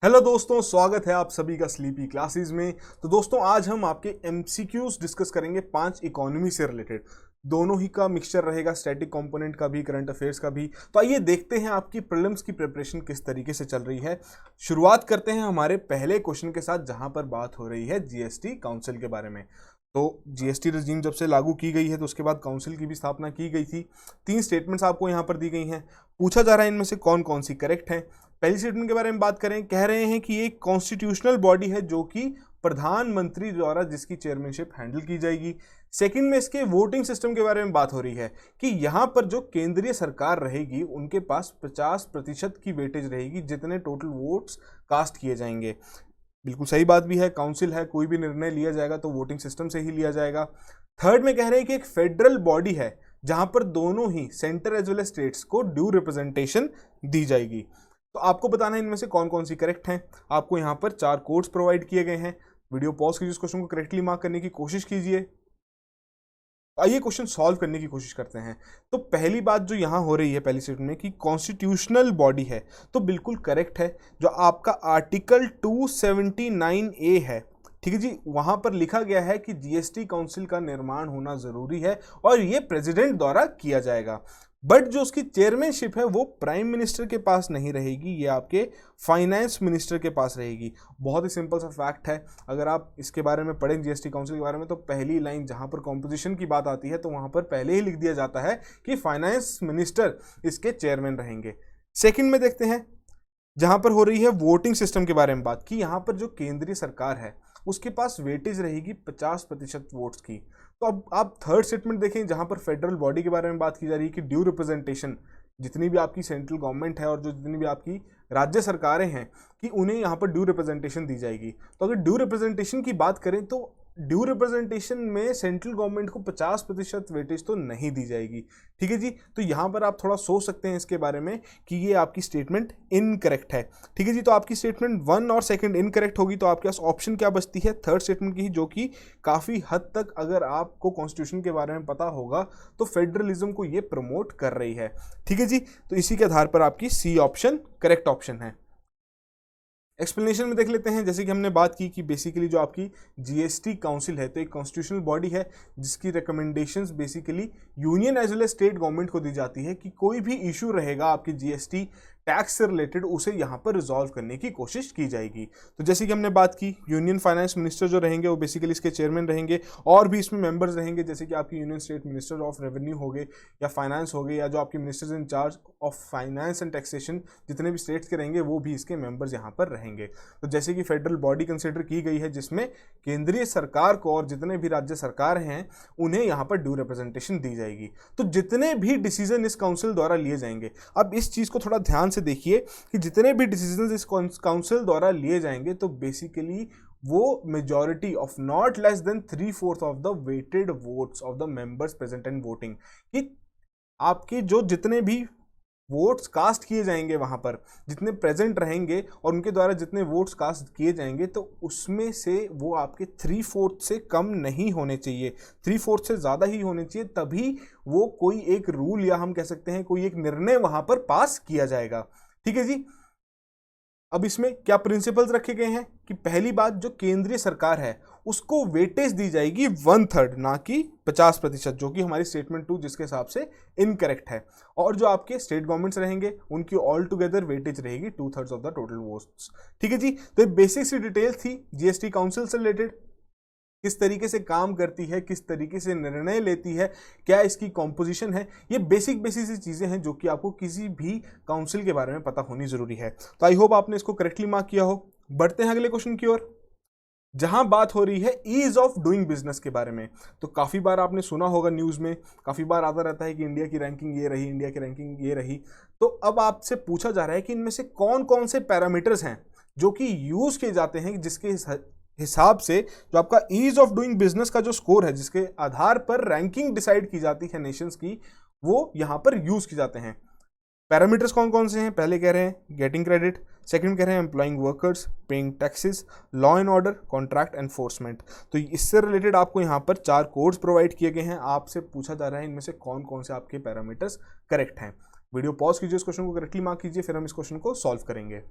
Hello दोस्तों, स्वागत है आप सभी का स्लीपी क्लासेस में। तो दोस्तों, आज हम आपके एमसीक्यूज डिस्कस करेंगे 5 इकोनॉमी से रिलेटेड। दोनों ही का मिक्सचर रहेगा, स्टैटिक कंपोनेंट का भी, करंट अफेयर्स का भी। तो आइए देखते हैं आपकी प्रीलिम्स की प्रिपरेशन किस तरीके से चल रही है। शुरुआत करते हैं हमारे पहले क्वेश्चन के साथ, जहां पर बात हो रही है जीएसटी काउंसिल के बारे में। तो जीएसटी रजीम जब से लागू की गई है तो उसके बाद काउंसिल की भी स्थापना की गई थी। 3 स्टेटमेंट्स आपको यहाँ पर दी गई हैं। पूछा जा रहा है इनमें से कौन कौन सी करेक्ट है। पहली स्टेटमेंट के बारे में बात करें, कह रहे हैं कि ये एक कॉन्स्टिट्यूशनल बॉडी है जो कि प्रधानमंत्री द्वारा जिसकी चेयरमैनशिप हैंडल की जाएगी। सेकंड में इसके वोटिंग सिस्टम के बारे में बात हो रही है कि यहां पर जो केंद्रीय सरकार रहेगी उनके पास 50% की वेटेज रहेगी जितने टोटल वोट्स कास्ट किए जाएंगे। बिल्कुल सही बात भी है, काउंसिल है, कोई भी निर्णय लिया जाएगा तो वोटिंग सिस्टम से ही लिया जाएगा। थर्ड में कह रहे हैं कि एक फेडरल बॉडी है जहां पर दोनों ही centre as well as states को ड्यू रिप्रेजेंटेशन दी जाएगी। तो आपको बताना है इनमें से कौन कौन सी करेक्ट हैं। आपको यहां पर 4 कोड्स प्रोवाइड किए गए हैं। वीडियो पॉज कीजिए, इस क्वेश्चन को करेक्टली मार्क करने की कोशिश कीजिए। आइए क्वेश्चन सॉल्व करने की कोशिश करते हैं। तो पहली बात जो यहां हो रही है पहली स्टेटमेंट में कि कॉन्स्टिट्यूशनल बॉडी है, तो बिल्कुल करेक्ट है। जो आपका आर्टिकल 279A है, ठीक है जी, वहां पर लिखा गया है कि जीएसटी काउंसिल का निर्माण होना जरूरी है और यह प्रेसिडेंट द्वारा किया जाएगा। बट जो उसकी चेयरमैनशिप है वो प्राइम मिनिस्टर के पास नहीं रहेगी, ये आपके फाइनेंस मिनिस्टर के पास रहेगी। बहुत ही सिंपल सा फैक्ट है। अगर आप इसके बारे में पढ़ें जीएसटी काउंसिल के बारे में, तो पहली लाइन जहां पर कॉम्पोजिशन की बात आती है तो वहां पर पहले ही लिख दिया जाता है कि फाइनेंस मिनिस्टर इसके चेयरमैन रहेंगे। सेकंड में देखते हैं, जहां पर हो रही है वोटिंग सिस्टम के बारे में बात की, यहां पर जो केंद्रीय सरकार है उसके पास वेटेज रहेगी 50% वोट्स की। तो अब आप थर्ड स्टेटमेंट देखें जहां पर फेडरल बॉडी के बारे में बात की जा रही है कि ड्यू रिप्रेजेंटेशन, जितनी भी आपकी सेंट्रल गवर्नमेंट है और जो जितनी भी आपकी राज्य सरकारें हैं कि उन्हें यहाँ पर ड्यू रिप्रेजेंटेशन दी जाएगी। तो अगर ड्यू रिप्रेजेंटेशन की बात करें तो ड्यू रिप्रेजेंटेशन में सेंट्रल गवर्नमेंट को 50% वेटेज तो नहीं दी जाएगी। ठीक है जी, तो यहाँ पर आप थोड़ा सोच सकते हैं इसके बारे में कि ये आपकी स्टेटमेंट इनकरेक्ट है। ठीक है जी, तो आपकी स्टेटमेंट 1 और सेकंड इनकरेक्ट होगी। तो आपके पास ऑप्शन क्या बचती है, थर्ड स्टेटमेंट की, जो कि काफ़ी हद तक अगर आपको कॉन्स्टिट्यूशन के बारे में पता होगा तो फेडरलिज्म को ये प्रमोट कर रही है। ठीक है जी, तो इसी के आधार पर आपकी सी ऑप्शन करेक्ट ऑप्शन है। एक्सप्लेनेशन में देख लेते हैं। जैसे कि हमने बात की कि बेसिकली जो आपकी जीएसटी काउंसिल है तो एक कॉन्स्टिट्यूशनल बॉडी है जिसकी recommendations basically union as well as state government को दी जाती है कि कोई भी इशू रहेगा आपकी जीएसटी टैक्स से रिलेटेड उसे यहाँ पर रिजॉल्व करने की कोशिश की जाएगी। तो जैसे कि हमने बात की, यूनियन फाइनेंस मिनिस्टर जो रहेंगे वो बेसिकली इसके चेयरमैन रहेंगे और भी इसमें मेंबर्स रहेंगे, जैसे कि आपकी union state minister of revenue हो गए या फाइनेंस हो गए, या जो आपके ministers in charge of finance and taxation जितने भी स्टेट्स के रहेंगे वो भी इसके मेंबर्स यहाँ पर रहेंगे। तो जैसे कि फेडरल बॉडी कंसिडर की गई है जिसमें केंद्रीय सरकार को और जितने भी राज्य सरकार हैं उन्हें यहाँ पर ड्यू रिप्रेजेंटेशन दी जाएगी। तो जितने भी डिसीजन इस काउंसिल द्वारा लिए जाएंगे, अब इस चीज को थोड़ा ध्यान से देखिए कि जितने भी डिसीजन इस काउंसिल द्वारा लिए जाएंगे तो बेसिकली वो majority of not less than 3/4 of the weighted votes of the members present and voting, कि आपके जो जितने भी वोट्स कास्ट किए जाएंगे वहां पर जितने प्रेजेंट रहेंगे और उनके द्वारा जितने वोट्स कास्ट किए जाएंगे तो उसमें से वो आपके 3/4 से कम नहीं होने चाहिए, 3/4 से ज़्यादा ही होने चाहिए, तभी वो कोई एक रूल या हम कह सकते हैं कोई एक निर्णय वहां पर पास किया जाएगा। ठीक है जी, अब इसमें क्या प्रिंसिपल्स रखे गए हैं कि पहली बात, जो केंद्रीय सरकार है उसको वेटेज दी जाएगी 1/3 ना कि 50%, जो कि हमारी स्टेटमेंट 2 जिसके हिसाब से इनकरेक्ट है। और जो आपके स्टेट गवर्नमेंट्स रहेंगे उनकी ऑल टुगेदर वेटेज रहेगी 2/3 ऑफ द टोटल वोट्स। ठीक है जी, तो ये बेसिक सी डिटेल थी जीएसटी काउंसिल से रिलेटेड, किस तरीके से काम करती है, किस तरीके से निर्णय लेती है, क्या इसकी कॉम्पोजिशन है, ये बेसिक बेसिक सी चीज़ें हैं जो कि आपको किसी भी काउंसिल के बारे में पता होनी जरूरी है। तो आई होप आपने इसको करेक्टली मार्क किया हो। बढ़ते हैं अगले क्वेश्चन की ओर, जहां बात हो रही है ईज ऑफ डूइंग बिजनेस के बारे में। तो काफ़ी बार आपने सुना होगा न्यूज़ में, काफ़ी बार आता रहता है कि इंडिया की रैंकिंग ये रही, इंडिया की रैंकिंग ये रही। तो अब आपसे पूछा जा रहा है कि इनमें से कौन कौन से पैरामीटर्स हैं जो कि यूज़ किए जाते हैं जिसके हिसाब से जो आपका ईज ऑफ डूइंग बिजनेस का जो स्कोर है जिसके आधार पर रैंकिंग डिसाइड की जाती है नेशंस की, वो यहां पर यूज की जाते हैं। पैरामीटर्स कौन कौन से हैं, पहले कह रहे हैं गेटिंग क्रेडिट, सेकंड कह रहे हैं employing workers, paying taxes, law and order, contract enforcement. तो इससे रिलेटेड आपको यहाँ पर 4 कोड्स प्रोवाइड किए गए हैं। आपसे पूछा जा रहा है इनमें से कौन कौन से आपके पैरामीटर्स करेक्ट हैं। वीडियो पॉज कीजिए, इस क्वेश्चन को करेक्टली मार्क कीजिए, फिर हम इस क्वेश्चन को सॉल्व करेंगे।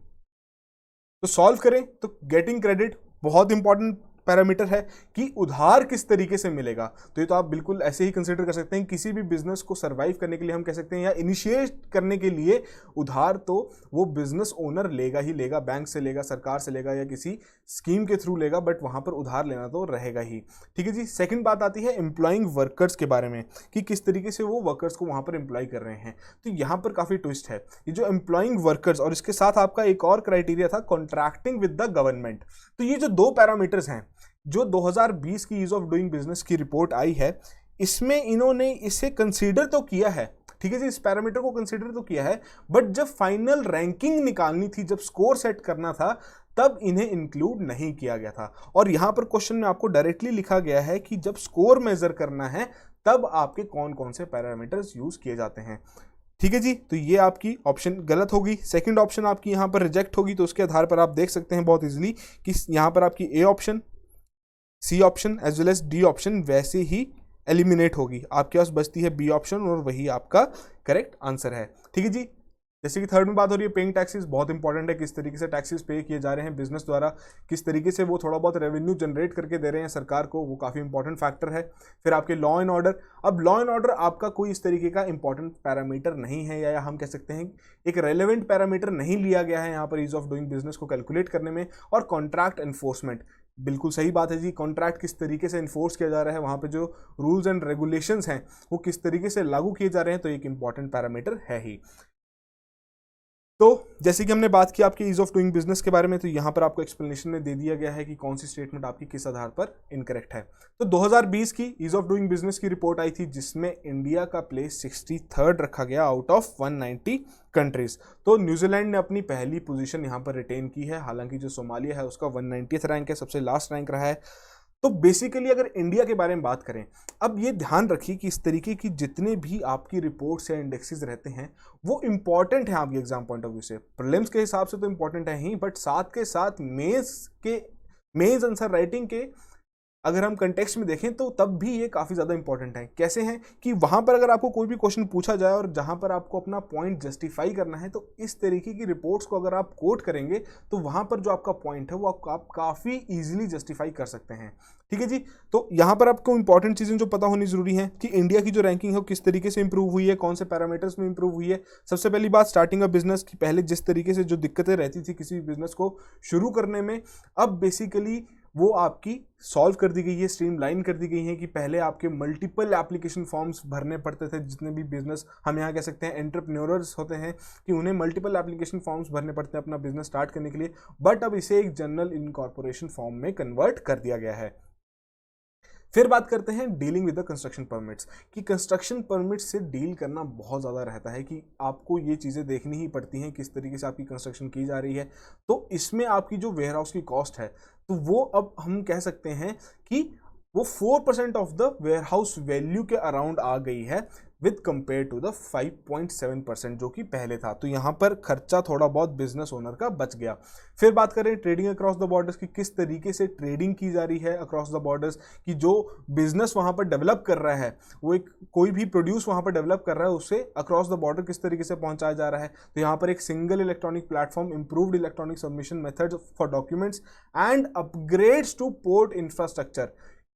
तो सॉल्व करें तो गेटिंग क्रेडिट बहुत इंपॉर्टेंट पैरामीटर है कि उधार किस तरीके से मिलेगा। तो ये तो आप बिल्कुल ऐसे ही कंसीडर कर सकते हैं, किसी भी बिजनेस को सरवाइव करने के लिए हम कह सकते हैं या इनिशिएट करने के लिए उधार तो वो बिजनेस ओनर लेगा ही लेगा, बैंक से लेगा, सरकार से लेगा या किसी स्कीम के थ्रू लेगा, बट वहां पर उधार लेना तो रहेगा ही। ठीक है जी। सेकंड बात आती है एम्प्लॉइंग वर्कर्स के बारे में कि किस तरीके से वो वर्कर्स को वहां पर एम्प्लॉय कर रहे हैं। तो यहाँ पर काफी ट्विस्ट है। ये जो एम्प्लॉइंग वर्कर्स और इसके साथ आपका एक और क्राइटेरिया था कॉन्ट्रैक्टिंग विद द गवर्नमेंट। तो ये जो दो पैरामीटर्स हैं जो 2020 की ईज ऑफ डूइंग बिजनेस की रिपोर्ट आई है, इसमें इन्होंने इसे कंसीडर तो किया है, ठीक है जी, इस पैरामीटर को कंसीडर तो किया है, बट जब फाइनल रैंकिंग निकालनी थी, जब स्कोर सेट करना था, तब इन्हें इंक्लूड नहीं किया गया था। और यहां पर क्वेश्चन में आपको डायरेक्टली लिखा गया है कि जब स्कोर मेजर करना है तब आपके कौन कौन से पैरामीटर्स यूज किए जाते हैं। ठीक है जी। तो ये आपकी ऑप्शन गलत होगी, सेकंड ऑप्शन आपकी यहां पर रिजेक्ट होगी। तो उसके आधार पर आप देख सकते हैं बहुत इजीली कि यहां पर आपकी a option, c option as well as d option वैसे ही एलिमिनेट होगी, आपके पास बचती है बी ऑप्शन और वही आपका करेक्ट आंसर है। ठीक है जी। जैसे कि थर्ड में बात हो रही है पेइंग टैक्सेस, बहुत इंपॉर्टेंट है किस तरीके से टैक्सेस पे किए जा रहे हैं बिजनेस द्वारा, किस तरीके से वो थोड़ा बहुत रेवेन्यू जनरेट करके दे रहे हैं सरकार को, वो काफ़ी इंपॉर्टेंट फैक्टर है। फिर आपके लॉ एंड ऑर्डर, अब लॉ एंड ऑर्डर आपका कोई इस तरीके का इंपॉर्टेंट पैरामीटर नहीं है, या हम कह सकते हैं एक रेलेवेंट पैरामीटर नहीं लिया गया है यहाँ पर ईज ऑफ डूइंग बिजनेस को कैलकुलेट करने में। और कॉन्ट्रैक्ट एनफोर्समेंट, बिल्कुल सही बात है जी, कॉन्ट्रैक्ट किस तरीके से इन्फोर्स किया जा रहा है, वहाँ पे जो रूल्स एंड रेगुलेशंस हैं वो किस तरीके से लागू किए जा रहे हैं, तो एक इंपॉर्टेंट पैरामीटर है ही। तो जैसे कि हमने बात की आपके ईज ऑफ डूइंग बिजनेस के बारे में, तो यहाँ पर आपको एक्सप्लेनेशन में दे दिया गया है कि कौन सी स्टेटमेंट आपकी किस आधार पर इनकरेक्ट है। तो 2020 की ईज ऑफ डूइंग बिजनेस की रिपोर्ट आई थी जिसमें इंडिया का प्लेस 63rd रखा गया आउट ऑफ 190 कंट्रीज। तो न्यूजीलैंड ने अपनी पहली पोजीशन यहाँ पर रिटेन की है, हालांकि जो सोमालिया है उसका 190th रैंक है, सबसे लास्ट रैंक रहा है। तो बेसिकली अगर इंडिया के बारे में बात करें, अब ये ध्यान रखिए कि इस तरीके की जितने भी आपकी रिपोर्ट्स या इंडेक्सेस रहते हैं वो इंपॉर्टेंट हैं आपके एग्जाम पॉइंट ऑफ व्यू से, प्रीलिम्स के हिसाब से तो इंपॉर्टेंट है ही, बट साथ के साथ मेंस आंसर राइटिंग के अगर हम कंटेक्स्ट में देखें तो तब भी ये काफ़ी ज़्यादा इंपॉर्टेंट है। कैसे हैं कि वहाँ पर अगर आपको कोई भी क्वेश्चन पूछा जाए और जहाँ पर आपको अपना पॉइंट जस्टिफाई करना है, तो इस तरीके की रिपोर्ट्स को अगर आप कोट करेंगे तो वहाँ पर जो आपका पॉइंट है वो आप काफ़ी ईजिली जस्टिफाई कर सकते हैं। ठीक है जी। तो यहाँ पर आपको इंपॉर्टेंट चीज़ें जो पता होनी जरूरी है कि इंडिया की जो रैंकिंग है वो किस तरीके से इंप्रूव हुई है, कौन से पैरामीटर्स में इंप्रूव हुई है। सबसे पहली बात, स्टार्टिंग ऑफ बिजनेस की पहले जिस तरीके से जो दिक्कतें रहती थी किसी भी बिजनेस को शुरू करने में, अब बेसिकली वो आपकी सॉल्व कर दी गई है, स्ट्रीमलाइन कर दी गई है कि पहले आपके मल्टीपल एप्लीकेशन फॉर्म्स भरने पड़ते थे, जितने भी बिजनेस हम यहाँ कह सकते हैं एंटरप्रेन्योर्स होते हैं कि उन्हें मल्टीपल एप्लीकेशन फॉर्म्स भरने पड़ते हैं अपना बिजनेस स्टार्ट करने के लिए, बट अब इसे एक जनरल इनकॉर्पोरेशन फॉर्म में कन्वर्ट कर दिया गया है। फिर बात करते हैं dealing with the construction permits कि कंस्ट्रक्शन परमिट से डील करना बहुत ज़्यादा रहता है कि आपको ये चीज़ें देखनी ही पड़ती हैं किस तरीके से आपकी कंस्ट्रक्शन की जा रही है। तो इसमें आपकी जो वेयर हाउस की कॉस्ट है तो वो अब हम कह सकते हैं कि वो 4% of the warehouse value के अराउंड आ गई है विद कंपेयर टू द 5.7% जो कि पहले था। तो यहाँ पर खर्चा थोड़ा बहुत बिजनेस ओनर का बच गया। फिर बात करें ट्रेडिंग अक्रॉस द बॉर्डर्स की, किस तरीके से ट्रेडिंग की जा रही है अक्रॉस द बॉर्डर्स, कि जो बिजनेस वहाँ पर डेवलप कर रहा है वो एक कोई भी प्रोड्यूस वहाँ पर डेवलप कर रहा है उसे अक्रॉस द बॉर्डर किस तरीके से पहुँचाया जा रहा है। तो यहाँ पर एक single electronic platform, improved electronic submission method for documents and upgrades two port infrastructure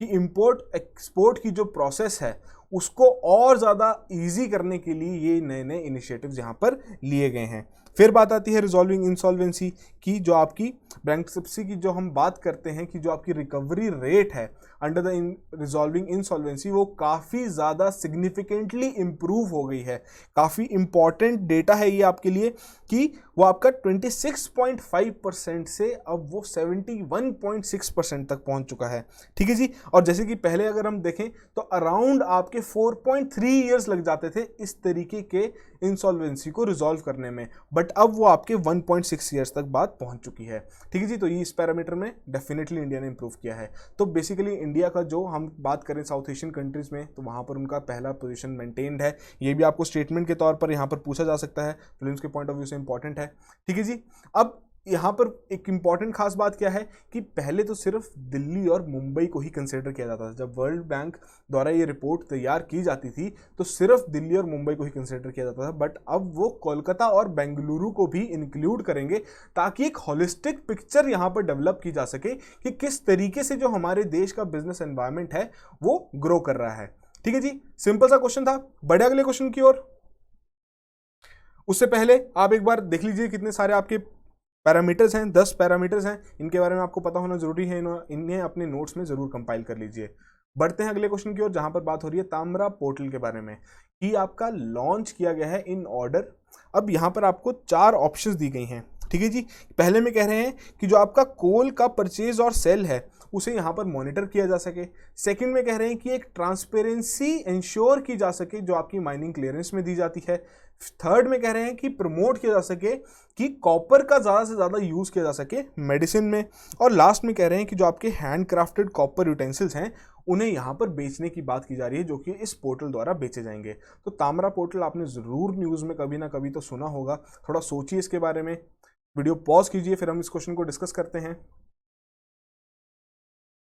कि इंपोर्ट एक्सपोर्ट की जो प्रोसेस है उसको और ज़्यादा इजी करने के लिए ये नए नए इनिशिएटिव्स यहाँ पर लिए गए हैं। फिर बात आती है रिजॉल्विंग इंसॉल्वेंसी की, जो आपकी बैंक्रप्सी की जो हम बात करते हैं कि जो आपकी रिकवरी रेट है अंडर द रिजॉल्विंग इंसॉल्वेंसी वो काफ़ी ज़्यादा सिग्निफिकेंटली इम्प्रूव हो गई है। काफ़ी इंपॉर्टेंट डेटा है ये आपके लिए कि वो आपका 26.5% से अब वो 71.6% तक पहुंच चुका है। ठीक है जी। और जैसे कि पहले अगर हम देखें तो अराउंड आपके 4.3 ईयर्स लग जाते थे इस तरीके के इंसॉल्वेंसी को रिजॉल्व करने में, बट अब वो आपके 1.6 ईयर्स तक बात पहुंच चुकी है। ठीक है जी। तो ये इस पैरामीटर में डेफिनेटली इंडिया ने इंप्रूव किया है। तो बेसिकली इंडिया का जो हम बात करें साउथ एशियन कंट्रीज में तो वहाँ पर उनका पहला पोजीशन मेंटेन्ड है। ये भी आपको स्टेटमेंट के तौर पर यहाँ पर पूछा जा सकता है, प्रीलिम्स के पॉइंट ऑफ व्यू से इंपॉर्टेंट है। ठीक है जी। अब यहाँ पर एक इम्पॉर्टेंट खास बात क्या है कि पहले तो सिर्फ दिल्ली और मुंबई को ही कंसिडर किया जाता था। जब वर्ल्ड बैंक द्वारा ये रिपोर्ट तैयार की जाती थी तो सिर्फ दिल्ली और मुंबई को ही कंसिडर किया जाता था, बट अब वो कोलकाता और बेंगलुरु को भी इंक्लूड करेंगे ताकि एक होलिस्टिक पिक्चर यहाँ पर डेवलप की जा सके कि किस तरीके से जो हमारे देश का बिजनेस एनवायरमेंट है वो ग्रो कर रहा है। ठीक है जी, सिंपल सा क्वेश्चन था। बढ़े अगले क्वेश्चन की ओर। उससे पहले आप एक बार देख लीजिए कितने सारे आपके पैरामीटर्स हैं, 10 पैरामीटर्स हैं, इनके बारे में आपको पता होना जरूरी है, इन्हें अपने नोट्स में जरूर कंपाइल कर लीजिए। बढ़ते हैं अगले क्वेश्चन की ओर, जहां पर बात हो रही है ताम्रा पोर्टल के बारे में कि आपका लॉन्च किया गया है इन ऑर्डर। अब यहां पर आपको 4 ऑप्शंस दी गई हैं। ठीक है जी, पहले में कह रहे हैं कि जो आपका कोल का परचेज और सेल है उसे यहाँ पर मॉनिटर किया जा सके। सेकंड में कह रहे हैं कि एक ट्रांसपेरेंसी इंश्योर की जा सके जो आपकी माइनिंग क्लियरेंस में दी जाती है। थर्ड में कह रहे हैं कि प्रमोट किया जा सके कि कॉपर का ज़्यादा से ज़्यादा यूज़ किया जा सके मेडिसिन में। और लास्ट में कह रहे हैं कि जो आपके हैंड क्राफ्टेड कॉपर यूटेंसिल्स हैं उन्हें यहाँ पर बेचने की बात की जा रही है जो कि इस पोर्टल द्वारा बेचे जाएंगे। तो ताम्रा पोर्टल आपने ज़रूर न्यूज़ में कभी ना कभी तो सुना होगा, थोड़ा सोचिए इसके बारे में। वीडियो पॉज कीजिए, फिर हम इस क्वेश्चन को डिस्कस करते हैं।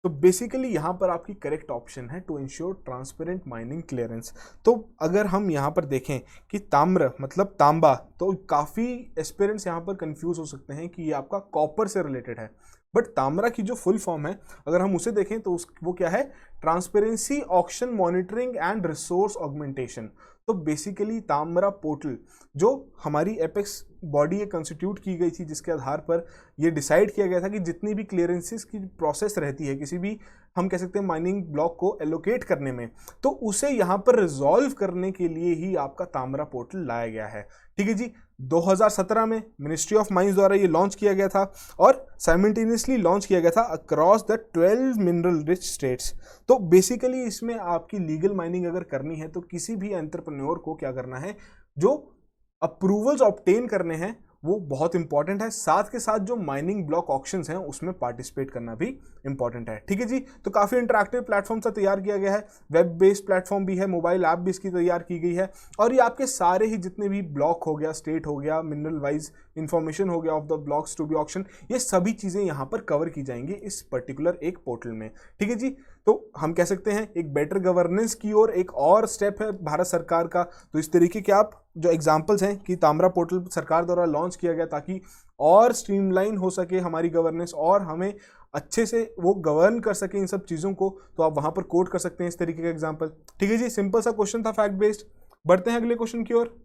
तो बेसिकली यहाँ पर आपकी करेक्ट ऑप्शन है to ensure transparent mining clearance. तो अगर हम यहाँ पर देखें कि ताम्र मतलब तांबा, तो काफ़ी एस्पिरेंट्स यहाँ पर कंफ्यूज हो सकते हैं कि ये आपका कॉपर से रिलेटेड है, बट ताम्रा की जो फुल फॉर्म है अगर हम उसे देखें तो वो क्या है, transparency auction monitoring and resource augmentation. तो बेसिकली ताम्रा पोर्टल जो हमारी एपेक्स बॉडी ये कंस्टिट्यूट की गई थी जिसके आधार पर ये डिसाइड किया गया था कि जितनी भी क्लियरेंसेस की प्रोसेस रहती है किसी भी, हम कह सकते हैं माइनिंग ब्लॉक को एलोकेट करने में, तो उसे यहाँ पर रिजॉल्व करने के लिए ही आपका ताम्रा पोर्टल लाया गया है। ठीक है जी, 2017 में मिनिस्ट्री ऑफ माइंस द्वारा ये लॉन्च किया गया था और साइमल्टेनियसली लॉन्च किया गया था across the 12 mineral rich states. तो बेसिकली इसमें आपकी लीगल माइनिंग अगर करनी है तो किसी भी एंटरप्रेन्योर को क्या करना है, जो अप्रूवल्स ऑब्टेन करने हैं वो बहुत इंपॉर्टेंट है, साथ के साथ जो माइनिंग ब्लॉक ऑक्शंस हैं उसमें पार्टिसिपेट करना भी इंपॉर्टेंट है। ठीक है जी, तो काफ़ी इंटरैक्टिव प्लेटफॉर्म सा तैयार किया गया है, वेब बेस्ड प्लेटफॉर्म भी है, मोबाइल ऐप भी इसकी तैयार की गई है, और ये आपके सारे ही जितने भी ब्लॉक हो गया, स्टेट हो गया, मिनरल वाइज इंफॉर्मेशन हो गया of the blocks to be auction, ये सभी चीज़ें यहाँ पर कवर की जाएंगी इस पर्टिकुलर एक पोर्टल में। ठीक है जी, तो हम कह सकते हैं एक बेटर गवर्नेंस की ओर एक और स्टेप है भारत सरकार का। तो इस तरीके के आप जो एग्जांपल्स हैं कि ताम्रा पोर्टल सरकार द्वारा लॉन्च किया गया ताकि और स्ट्रीमलाइन हो सके हमारी गवर्नेंस और हमें अच्छे से वो गवर्न कर सके इन सब चीज़ों को, तो आप वहाँ पर कोट कर सकते हैं इस तरीके का एग्जाम्पल। ठीक है जी, सिंपल सा क्वेश्चन था, फैक्ट बेस्ड। बढ़ते हैं अगले क्वेश्चन की ओर।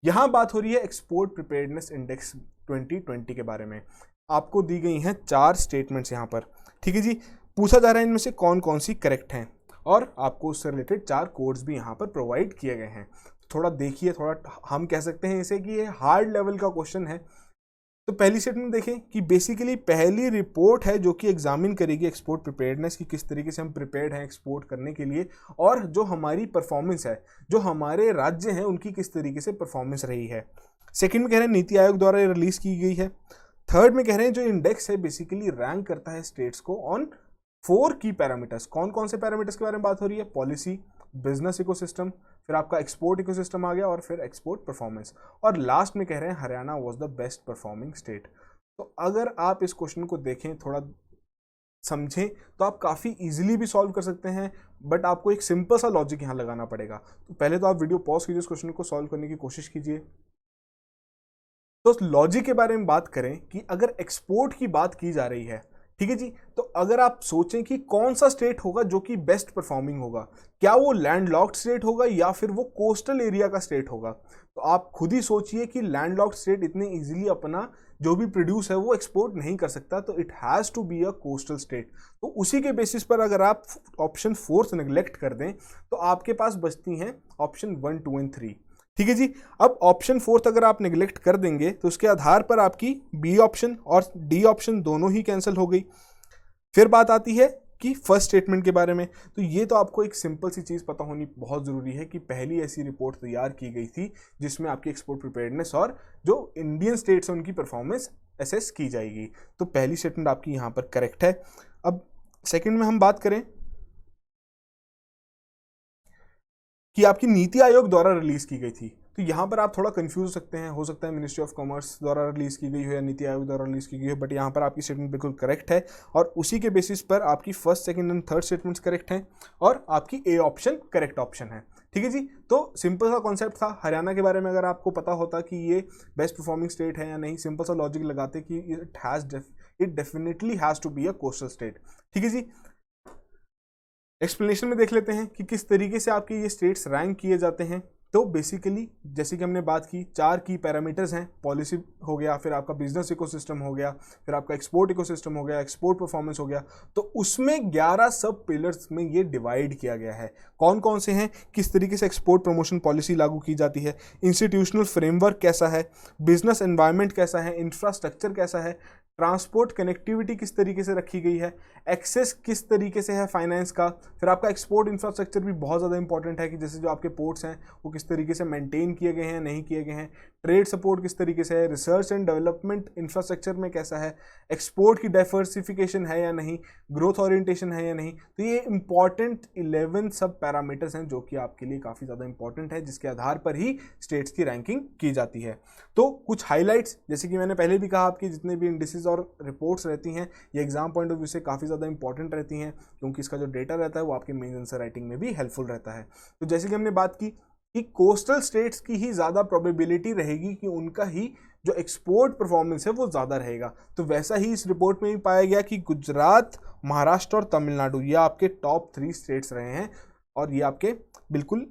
यहाँ बात हो रही है एक्सपोर्ट प्रिपेयर्डनेस इंडेक्स 2020 के बारे में। आपको दी गई हैं 4 स्टेटमेंट्स यहाँ पर। ठीक है जी, पूछा जा रहा है इनमें से कौन कौन सी करेक्ट हैं, और आपको उससे रिलेटेड 4 कोड्स भी यहाँ पर प्रोवाइड किए गए हैं। थोड़ा देखिए, थोड़ा हम कह सकते हैं इसे कि ये हार्ड लेवल का क्वेश्चन है। तो पहली स्टेटमेंट देखें कि बेसिकली पहली रिपोर्ट है जो कि एग्जामिन करेगी एक्सपोर्ट प्रिपेयर्डनेस की, किस तरीके से हम प्रिपेयर्ड हैं एक्सपोर्ट करने के लिए, और जो हमारी परफॉर्मेंस है, जो हमारे राज्य हैं उनकी किस तरीके से परफॉर्मेंस रही है। सेकंड में कह रहे हैं नीति आयोग द्वारा रिलीज की गई है। थर्ड में कह रहे हैं जो इंडेक्स है बेसिकली रैंक करता है स्टेट्स को ऑन 4 की पैरामीटर्स। कौन कौन से पैरामीटर्स के बारे में बात हो रही है, पॉलिसी, बिजनेस इकोसिस्टम, फिर आपका एक्सपोर्ट इकोसिस्टम आ गया, और फिर एक्सपोर्ट परफॉर्मेंस, और लास्ट में कह रहे हैं Haryana was the best performing state. तो अगर आप इस क्वेश्चन को देखें, थोड़ा समझें, तो आप काफ़ी इजीली भी सॉल्व कर सकते हैं, बट आपको एक सिंपल सा लॉजिक यहाँ लगाना पड़ेगा। तो पहले तो आप वीडियो पॉज कीजिए, इस क्वेश्चन को सॉल्व करने की कोशिश कीजिए। तो लॉजिक के बारे में बात करें कि अगर एक्सपोर्ट की बात की जा रही है, ठीक है जी, तो अगर आप सोचें कि कौन सा स्टेट होगा जो कि बेस्ट परफॉर्मिंग होगा, क्या वो लैंडलॉक्ड स्टेट होगा या फिर वो कोस्टल एरिया का स्टेट होगा, तो आप खुद ही सोचिए कि लैंडलॉक्ड स्टेट इतने इजीली अपना जो भी प्रोड्यूस है वो एक्सपोर्ट नहीं कर सकता, तो it has to be a coastal state. तो उसी के बेसिस पर अगर आप ऑप्शन 4 नेग्लेक्ट कर दें तो आपके पास बचती हैं ऑप्शन 1, 2 एंड 3। ठीक है जी, अब ऑप्शन 4 अगर आप नेग्लेक्ट कर देंगे तो उसके आधार पर आपकी बी ऑप्शन और डी ऑप्शन दोनों ही कैंसिल हो गई। फिर बात आती है कि फर्स्ट स्टेटमेंट के बारे में। तो ये तो आपको एक सिंपल सी चीज़ पता होनी बहुत ज़रूरी है कि पहली ऐसी रिपोर्ट तैयार की गई थी जिसमें आपकी एक्सपोर्ट प्रिपेयर्डनेस और जो इंडियन स्टेट्स हैं उनकी परफॉर्मेंस असेस की जाएगी। तो पहली स्टेटमेंट आपकी यहाँ पर करेक्ट है। अब सेकंड में हम बात करें कि आपकी नीति आयोग द्वारा रिलीज की गई थी, तो यहाँ पर आप थोड़ा कंफ्यूज हो सकते हैं, हो सकता है मिनिस्ट्री ऑफ कॉमर्स द्वारा रिलीज की गई हो या नीति आयोग द्वारा रिलीज की गई हो, बट यहाँ पर आपकी स्टेटमेंट बिल्कुल करेक्ट है और उसी के बेसिस पर आपकी first, second and third statements correct हैं और आपकी ए ऑप्शन करेक्ट ऑप्शन है। ठीक है जी, तो सिंपल सा कॉन्सेप्ट था। हरियाणा के बारे में अगर आपको पता होता कि ये बेस्ट परफॉर्मिंग स्टेट है या नहीं, सिंपल सा लॉजिक लगाते कि it definitely has to be a coastal state. ठीक है जी, एक्सप्लेनेशन में देख लेते हैं कि किस तरीके से आपके ये स्टेट्स रैंक किए जाते हैं। तो बेसिकली जैसे कि हमने बात की, 4 की पैरामीटर्स हैं, पॉलिसी हो गया, फिर आपका बिजनेस इकोसिस्टम हो गया, फिर आपका एक्सपोर्ट इकोसिस्टम हो गया, एक्सपोर्ट परफॉर्मेंस हो गया। तो उसमें 11 सब पिलर्स में ये डिवाइड किया गया है। कौन कौन से हैं, किस तरीके से एक्सपोर्ट प्रमोशन पॉलिसी लागू की जाती है, इंस्टीट्यूशनल फ्रेमवर्क कैसा है, बिजनेस एनवायरनमेंट कैसा है, इंफ्रास्ट्रक्चर कैसा है, ट्रांसपोर्ट कनेक्टिविटी किस तरीके से रखी गई है, एक्सेस किस तरीके से है फाइनेंस का, फिर आपका एक्सपोर्ट इंफ्रास्ट्रक्चर भी बहुत ज़्यादा इंपॉर्टेंट है कि जैसे जो आपके पोर्ट्स हैं वो किस तरीके से मेंटेन किए गए हैं, नहीं किए गए हैं, ट्रेड सपोर्ट किस तरीके से है, रिसर्च एंड डेवलपमेंट इंफ्रास्ट्रक्चर में कैसा है, एक्सपोर्ट की डाइवर्सिफिकेशन है या नहीं, ग्रोथ ओरिएंटेशन है या नहीं। तो ये इंपॉर्टेंट 11 सब पैरामीटर्स हैं जो कि आपके लिए काफ़ी ज़्यादा इंपॉर्टेंट है, जिसके आधार पर ही स्टेट्स की रैंकिंग की जाती है। तो कुछ हाईलाइट्स, जैसे कि मैंने पहले भी कहा, आपकी जितने भी इंडिसेस और रिपोर्ट्स रहती हैं ये एग्जाम पॉइंट ऑफ व्यू से काफ़ी ज़्यादा इंपॉर्टेंट रहती हैं, क्योंकि इसका जो डेटा रहता है वो आपके मेन आंसर राइटिंग में भी हेल्पफुल रहता है। तो जैसे कि हमने बात की कि कोस्टल स्टेट्स की ही ज़्यादा प्रोबेबिलिटी रहेगी कि उनका ही जो एक्सपोर्ट परफॉर्मेंस है वो ज़्यादा रहेगा। तो वैसा ही इस रिपोर्ट में भी पाया गया कि गुजरात, महाराष्ट्र और तमिलनाडु ये आपके टॉप 3 स्टेट्स रहे हैं और ये आपके बिल्कुल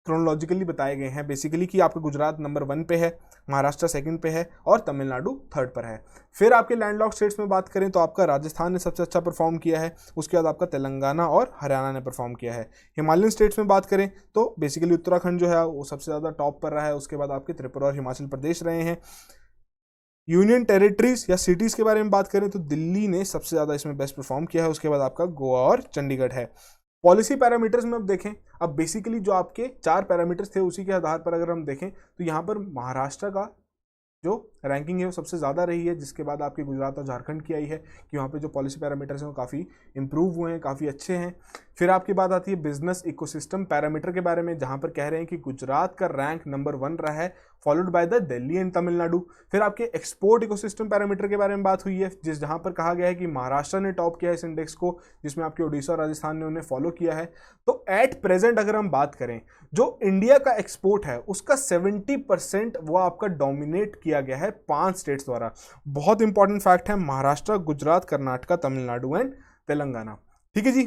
क्रोनोलॉजिकली बताए गए हैं बेसिकली कि आपका गुजरात नंबर 1 पे है, महाराष्ट्र सेकंड पे है और तमिलनाडु थर्ड पर है। फिर आपके लैंडलॉक स्टेट्स में बात करें तो आपका राजस्थान ने सबसे अच्छा परफॉर्म किया है, उसके बाद आपका तेलंगाना और हरियाणा ने परफॉर्म किया है। हिमालयन स्टेट्स में बात करें तो बेसिकली उत्तराखंड जो है वो सबसे ज़्यादा टॉप पर रहा है, उसके बाद आपके त्रिपुरा और हिमाचल प्रदेश रहे हैं। यूनियन टेरिटरीज या सिटीज़ के बारे में बात करें तो दिल्ली ने सबसे ज़्यादा इसमें बेस्ट परफॉर्म किया है, उसके बाद आपका गोवा और चंडीगढ़ है। पॉलिसी पैरामीटर्स में अब देखें, अब बेसिकली जो आपके 4 पैरामीटर्स थे उसी के आधार पर अगर हम देखें तो यहाँ पर महाराष्ट्र का जो रैंकिंग है वो सबसे ज़्यादा रही है, जिसके बाद आपके गुजरात और झारखंड की आई है कि वहाँ पे जो पॉलिसी पैरामीटर्स हैं वो काफ़ी इंप्रूव हुए हैं, काफ़ी अच्छे हैं। फिर आपकी बात आती है बिजनेस इकोसिस्टम पैरामीटर के बारे में, जहाँ पर कह रहे हैं कि गुजरात का रैंक नंबर 1 रहा है, followed by the Delhi and Tamil Nadu. फिर आपके एक्सपोर्ट इकोसिस्टम पैरामीटर के बारे में बात हुई है, जहाँ पर कहा गया है कि महाराष्ट्र ने टॉप किया है इस इंडेक्स को, जिसमें आपके उड़ीसा और राजस्थान ने उन्हें फॉलो किया है। तो एट प्रेजेंट अगर हम बात करें, जो इंडिया का एक्सपोर्ट है उसका 70% वो आपका डोमिनेट किया गया है 5 स्टेट्स द्वारा। बहुत इंपॉर्टेंट फैक्ट है, महाराष्ट्र, गुजरात, कर्नाटका, तमिलनाडु एंड तेलंगाना। ठीक है जी,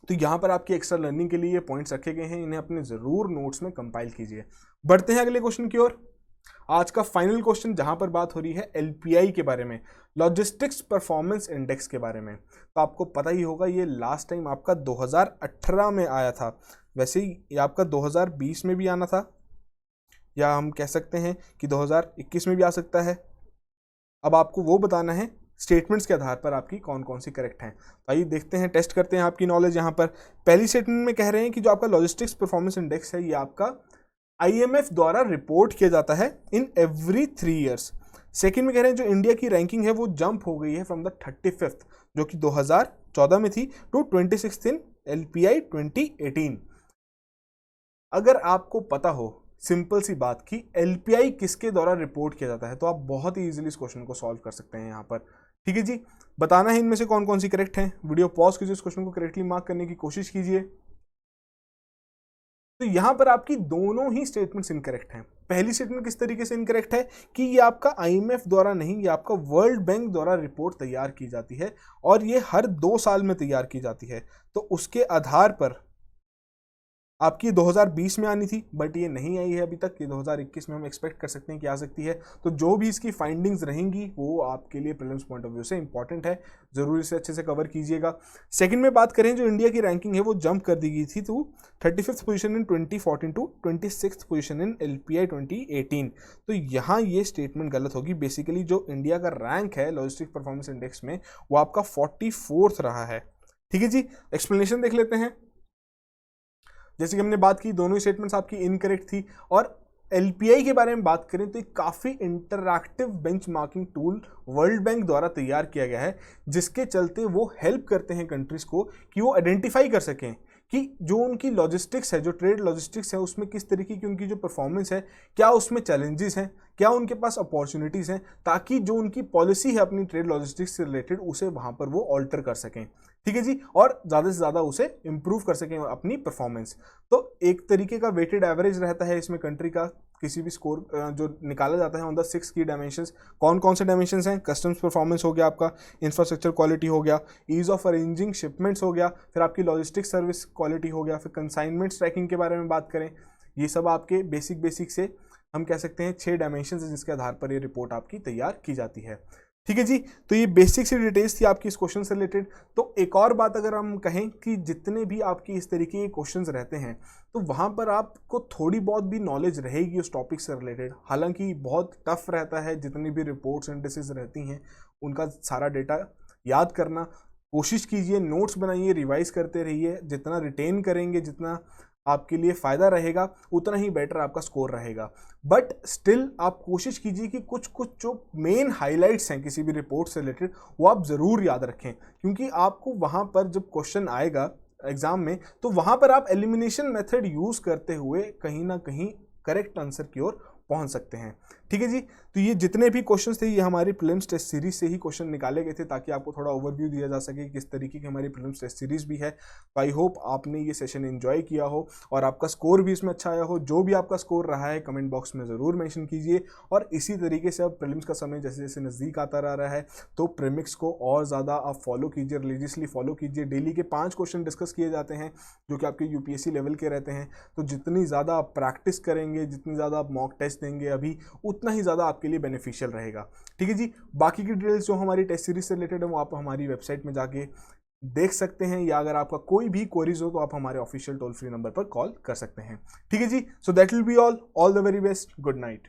तो यहाँ पर आपकी एक्स्ट्रा लर्निंग के लिए ये पॉइंट्स रखे गए हैं, इन्हें अपने जरूर नोट्स में कंपाइल कीजिए। बढ़ते हैं अगले क्वेश्चन की ओर। आज का फाइनल क्वेश्चन जहां पर बात हो रही है एलपीआई के बारे में, लॉजिस्टिक्स परफॉर्मेंस इंडेक्स के बारे में। तो आपको पता ही होगा ये लास्ट टाइम आपका 2018 में आया था, वैसे ही ये आपका 2020 में भी आना था, या हम कह सकते हैं कि 2021 में भी आ सकता है। अब आपको वो बताना है स्टेटमेंट्स के आधार पर आपकी कौन कौन सी करेक्ट हैं। तो आइए देखते हैं, टेस्ट करते हैं आपकी नॉलेज। यहाँ पर पहली स्टेटमेंट में कह रहे हैं कि जो आपका लॉजिस्टिक्स परफॉर्मेंस इंडेक्स है ये आपका IMF द्वारा रिपोर्ट किया जाता है इन एवरी 3 ईयर्स। सेकेंड में कह रहे हैं जो इंडिया की रैंकिंग है वो जंप हो गई है फ्रॉम द 35th जो कि 2014 में थी टू 26th इन LPI 2018। अगर आपको पता हो सिंपल सी बात कि LPI किसके द्वारा रिपोर्ट किया जाता है तो आप बहुत ही इजीली इस क्वेश्चन को सॉल्व कर सकते हैं यहाँ पर। ठीक है जी, बताना है इनमें से कौन कौन सी करेक्ट हैं। वीडियो पॉज कीजिए, इस क्वेश्चन को करेक्टली मार्क करने की कोशिश कीजिए। तो यहां पर आपकी दोनों ही स्टेटमेंट्स इनकरेक्ट हैं। पहली स्टेटमेंट किस तरीके से इनकरेक्ट है कि ये आपका IMF द्वारा नहीं, ये आपका वर्ल्ड बैंक द्वारा रिपोर्ट तैयार की जाती है और ये हर 2 साल में तैयार की जाती है। तो उसके आधार पर आपकी 2020 में आनी थी बट ये नहीं आई है अभी तक, ये 2021 में हम एक्सपेक्ट कर सकते हैं कि आ सकती है। तो जो भी इसकी फाइंडिंग्स रहेंगी वो आपके लिए प्रीलिम्स पॉइंट ऑफ व्यू से इंपॉर्टेंट है, जरूर इसे अच्छे से कवर कीजिएगा। सेकंड में बात करें, जो इंडिया की रैंकिंग है वो जंप कर दी गई थी to 35th position in 2014 to 26th position in LPI 2018। तो यहाँ ये स्टेटमेंट गलत होगी। बेसिकली जो इंडिया का रैंक है लॉजिस्टिक परफॉर्मेंस इंडेक्स में वो आपका 44th रहा है। ठीक है जी, एक्सप्लेनेशन देख लेते हैं। जैसे कि हमने बात की, दोनों ही स्टेटमेंट्स आपकी इनकरेक्ट थी। और LPI के बारे में बात करें तो एक काफ़ी interactive benchmarking tool world bank द्वारा तैयार किया गया है, जिसके चलते वो हेल्प करते हैं कंट्रीज को कि वो आइडेंटिफाई कर सकें कि जो उनकी लॉजिस्टिक्स है, जो ट्रेड लॉजिस्टिक्स है, उसमें किस तरीके की उनकी जो परफॉर्मेंस है, क्या उसमें चैलेंजेस हैं, क्या उनके पास अपॉर्चुनिटीज़ हैं, ताकि जो उनकी पॉलिसी है अपनी ट्रेड लॉजिस्टिक्स से रिलेटेड उसे वहाँ पर वो ऑल्टर कर सकें, ठीक है जी, और ज़्यादा से ज़्यादा उसे इम्प्रूव कर सकें अपनी परफॉर्मेंस। तो एक तरीके का वेटेड एवरेज रहता है इसमें कंट्री का, किसी भी स्कोर जो निकाला जाता है ऑन द 6 की डायमेंशंस। कौन कौन से डायमेंशंस हैं? कस्टम्स परफॉर्मेंस हो गया आपका, इंफ्रास्ट्रक्चर क्वालिटी हो गया, ईज ऑफ अरेंजिंग शिपमेंट्स हो गया, फिर आपकी लॉजिस्टिक सर्विस क्वालिटी हो गया, फिर कंसाइनमेंट्स ट्रैकिंग के बारे में बात करें, ये सब आपके बेसिक से हम कह सकते हैं 6 डायमेंशंस है जिसके आधार पर ये रिपोर्ट आपकी तैयार की जाती है, ठीक है जी। तो ये बेसिक सी डिटेल्स थी आपकी इस क्वेश्चन से रिलेटेड। तो एक और बात अगर हम कहें कि जितने भी आपकी इस तरीके के क्वेश्चंस रहते हैं तो वहाँ पर आपको थोड़ी बहुत भी नॉलेज रहेगी उस टॉपिक से रिलेटेड। हालांकि बहुत टफ रहता है, जितनी भी रिपोर्ट्स इंडिसेस रहती हैं उनका सारा डेटा याद करना। कोशिश कीजिए, नोट्स बनाइए, रिवाइज करते रहिए, जितना रिटेन करेंगे, जितना आपके लिए फ़ायदा रहेगा उतना ही बेटर आपका स्कोर रहेगा। बट स्टिल आप कोशिश कीजिए कि कुछ कुछ जो मेन हाइलाइट्स हैं किसी भी रिपोर्ट से रिलेटेड वो आप ज़रूर याद रखें, क्योंकि आपको वहाँ पर जब क्वेश्चन आएगा एग्जाम में तो वहाँ पर आप एलिमिनेशन मेथड यूज़ करते हुए कहीं ना कहीं करेक्ट आंसर की ओर पहुंच सकते हैं, ठीक है जी। तो ये जितने भी क्वेश्चंस थे ये हमारी प्रीलिम्स टेस्ट सीरीज से ही क्वेश्चन निकाले गए थे ताकि आपको थोड़ा ओवरव्यू दिया जा सके किस तरीके की हमारी प्रीलिम्स टेस्ट सीरीज भी है। तो आई होप आपने ये सेशन एंजॉय किया हो और आपका स्कोर भी इसमें अच्छा आया हो। जो भी आपका स्कोर रहा है कमेंट बॉक्स में ज़रूर मेंशन कीजिए। और इसी तरीके से अब प्रीलिम्स का समय जैसे जैसे नज़दीक आता रहा है तो प्रीमिक्स को और ज़्यादा आप फॉलो कीजिए, रिलीजियसली फॉलो कीजिए। डेली के 5 क्वेश्चन डिस्कस किए जाते हैं जो कि आपके यूपीएससी लेवल के रहते हैं। तो जितनी ज़्यादा आप प्रैक्टिस करेंगे, जितनी ज़्यादा आप मॉक टेस्ट देंगे अभी, उतना ही ज़्यादा आपके लिए बेनिफिशियल रहेगा, ठीक है जी। बाकी की डिटेल्स जो हमारी टेस्ट सीरीज से रिलेटेड है वो आप हमारी वेबसाइट में जाके देख सकते हैं, या अगर आपका कोई भी क्वेरीज हो तो आप हमारे ऑफिशियल टोल फ्री नंबर पर कॉल कर सकते हैं, ठीक है जी। So that will be all the very best, good night.